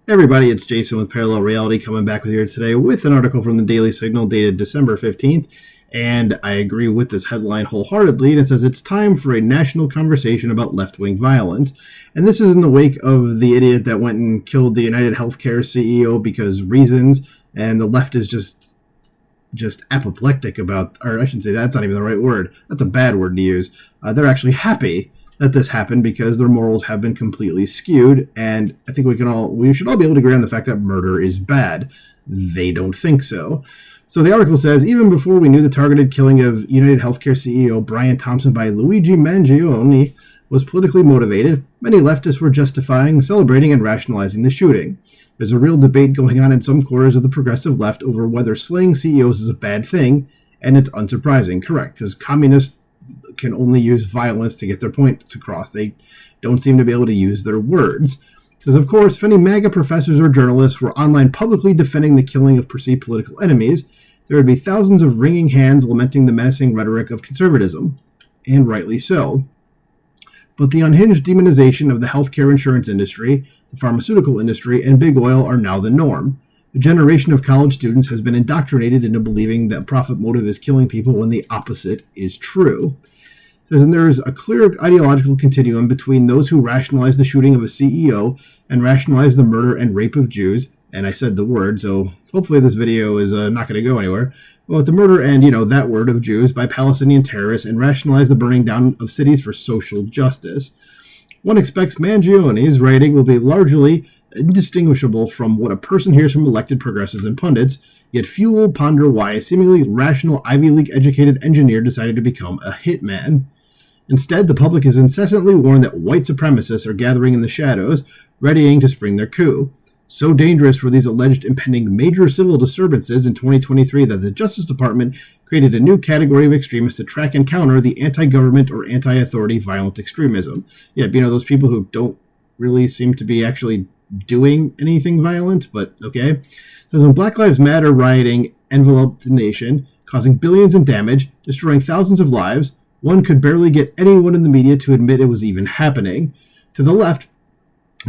Hey everybody, it's Jason with Parallel Reality coming back with you today with an article from the Daily Signal dated December 15th. And I agree with this headline wholeheartedly. And it says it's time for a national conversation about left-wing violence. And this is in the wake of the idiot that went and killed the United Healthcare CEO because reasons. And the left is just apoplectic about, or I should say that's not even the right word. That's a bad word to use. They're actually happy that this happened because their morals have been completely skewed, and I think we should all be able to agree on the fact that murder is bad. They don't think so. So the article says, even before we knew the targeted killing of United Healthcare CEO Brian Thompson by Luigi Mangione was politically motivated, many leftists were justifying, celebrating, and rationalizing the shooting. There's a real debate going on in some quarters of the progressive left over whether slaying CEOs is a bad thing, and it's unsurprising, correct, because communists can only use violence to get their points across. They don't seem to be able to use their words. Because, of course, if any MAGA professors or journalists were online publicly defending the killing of perceived political enemies, there would be thousands of wringing hands lamenting the menacing rhetoric of conservatism. And rightly so. But the unhinged demonization of the healthcare insurance industry, the pharmaceutical industry, and big oil are now the norm. A generation of college students has been indoctrinated into believing that profit motive is killing people when the opposite is true. And there is a clear ideological continuum between those who rationalize the shooting of a CEO and rationalize the murder and rape of Jews. And I said the word, so hopefully this video is not going to go anywhere. Well, the murder and, that word of Jews by Palestinian terrorists and rationalize the burning down of cities for social justice. One expects Mangione's writing will be largely indistinguishable from what a person hears from elected progressives and pundits, yet few will ponder why a seemingly rational Ivy League educated engineer decided to become a hitman. Instead, the public is incessantly warned that white supremacists are gathering in the shadows, readying to spring their coup. So dangerous were these alleged impending major civil disturbances in 2023 that the Justice Department created a new category of extremists to track and counter the anti-government or anti-authority violent extremism. Yeah, those people who don't really seem to be actually doing anything violent, but okay. Because when Black Lives Matter rioting enveloped the nation, causing billions in damage, destroying thousands of lives, one could barely get anyone in the media to admit it was even happening. To the left,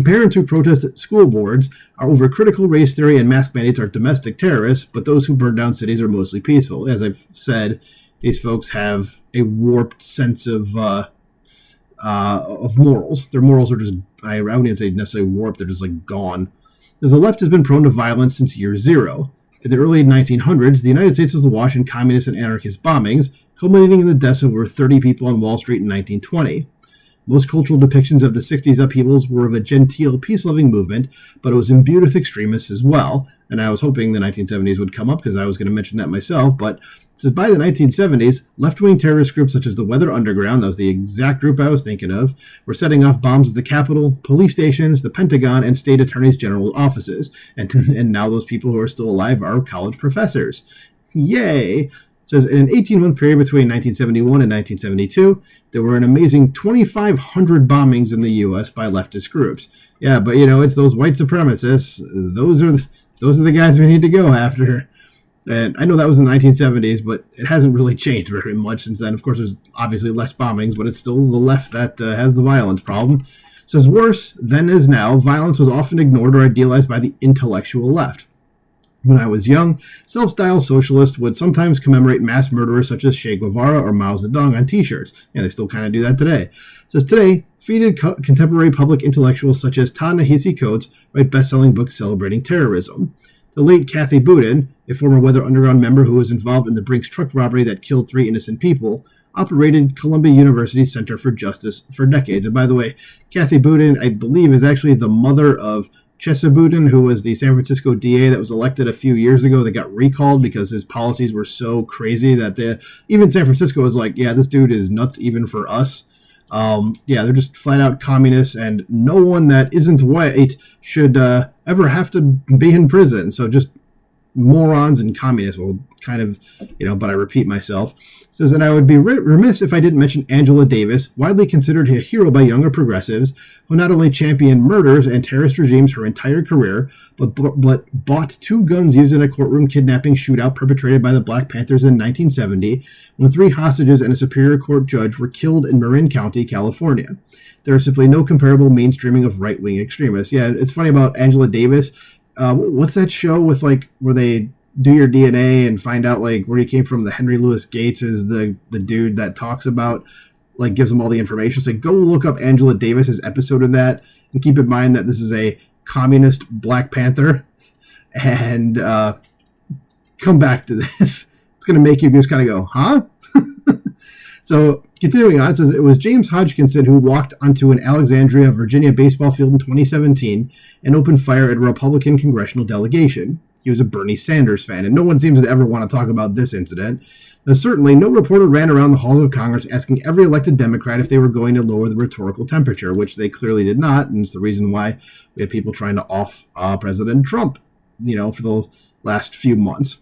parents who protest at school boards are over critical race theory and mask mandates are domestic terrorists, but those who burn down cities are mostly peaceful. As I've said, these folks have a warped sense of morals. Their morals are just, I wouldn't say necessarily warped, they're just like gone. As the left has been prone to violence since year zero. In the early 1900s, the United States was awash in communist and anarchist bombings, culminating in the deaths of over 30 people on Wall Street in 1920. Most cultural depictions of the 60s upheavals were of a genteel, peace-loving movement, but it was imbued with extremists as well. And I was hoping the 1970s would come up because I was going to mention that myself. But it says by the 1970s, left-wing terrorist groups such as the Weather Underground, that was the exact group I was thinking of, were setting off bombs at the Capitol, police stations, the Pentagon, and state attorneys general offices. And now those people who are still alive are college professors. Yay! Says in an 18-month period between 1971 and 1972, there were an amazing 2,500 bombings in the U.S. by leftist groups. Yeah, but it's those white supremacists. Those are the guys we need to go after. And I know that was in the 1970s, but it hasn't really changed very much since then. Of course, there's obviously less bombings, but it's still the left that has the violence problem. It says worse then as now, violence was often ignored or idealized by the intellectual left. When I was young, self-styled socialists would sometimes commemorate mass murderers such as Che Guevara or Mao Zedong on t-shirts. Yeah, they still kind of do that today. It says today, defeated contemporary public intellectuals such as Ta-Nehisi Coates write best-selling books celebrating terrorism. The late Kathy Boudin, a former Weather Underground member who was involved in the Brinks truck robbery that killed 3 innocent people, operated Columbia University's Center for Justice for decades. And by the way, Kathy Boudin, I believe, is actually the mother of Chesa Boudin, who was the San Francisco DA that was elected a few years ago, that got recalled because his policies were so crazy that even San Francisco was like, yeah, this dude is nuts even for us. They're just flat out communists, and no one that isn't white should ever have to be in prison. So just morons and communists. Well, kind of, but I repeat myself. Says that I would be remiss if I didn't mention Angela Davis, widely considered a hero by younger progressives, who not only championed murders and terrorist regimes her entire career, but bought 2 guns used in a courtroom kidnapping shootout perpetrated by the Black Panthers in 1970, when 3 hostages and a Superior Court judge were killed in Marin County, California. There is simply no comparable mainstreaming of right-wing extremists. Yeah, it's funny about Angela Davis. What's that show with, like, where they do your DNA and find out, like, where you came from? The Henry Louis Gates is the dude that talks about, like, gives them all the information. So go look up Angela Davis's episode of that, and keep in mind that this is a communist Black Panther, and come back to this. It's going to make you just kind of go, huh? So, continuing on, it says it was James Hodgkinson who walked onto an Alexandria, Virginia baseball field in 2017 and opened fire at a Republican congressional delegation. He was a Bernie Sanders fan, and no one seems to ever want to talk about this incident. Now, certainly, no reporter ran around the halls of Congress asking every elected Democrat if they were going to lower the rhetorical temperature, which they clearly did not, and it's the reason why we had people trying to off President Trump, for the last few months.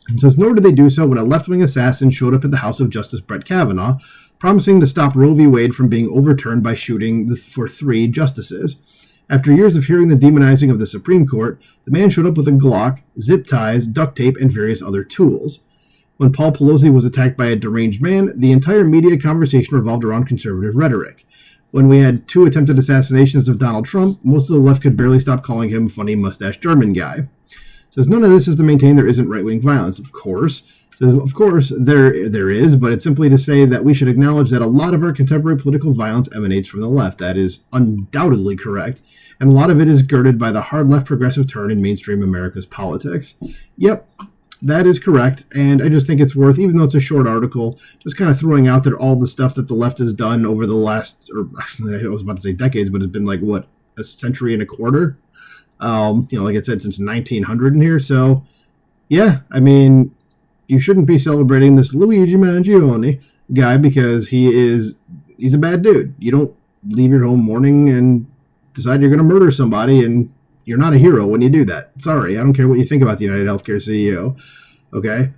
It says, nor did they do so when a left-wing assassin showed up at the house of Justice Brett Kavanaugh, promising to stop Roe v. Wade from being overturned by shooting for 3 justices. After years of hearing the demonizing of the Supreme Court, the man showed up with a Glock, zip ties, duct tape, and various other tools. When Paul Pelosi was attacked by a deranged man, the entire media conversation revolved around conservative rhetoric. When we had 2 attempted assassinations of Donald Trump, most of the left could barely stop calling him funny mustache German guy. Says none of this is to maintain there isn't right-wing violence. Of course. Says, of course, there is, but it's simply to say that we should acknowledge that a lot of our contemporary political violence emanates from the left. That is undoubtedly correct. And a lot of it is girded by the hard left progressive turn in mainstream America's politics. Yep, that is correct. And I just think it's worth, even though it's a short article, just kind of throwing out there all the stuff that the left has done over the last, or I was about to say decades, but it's been like, what, a century and a quarter? Like I said, since 1900 in here. So, yeah, I mean, you shouldn't be celebrating this Luigi Mangione guy because he's a bad dude. You don't leave your home mourning and decide you're going to murder somebody, and you're not a hero when you do that. Sorry, I don't care what you think about the United Healthcare CEO. Okay?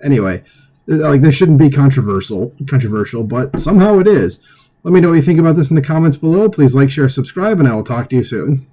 Anyway, like, this shouldn't be controversial, but somehow it is. Let me know what you think about this in the comments below. Please like, share, subscribe, and I will talk to you soon.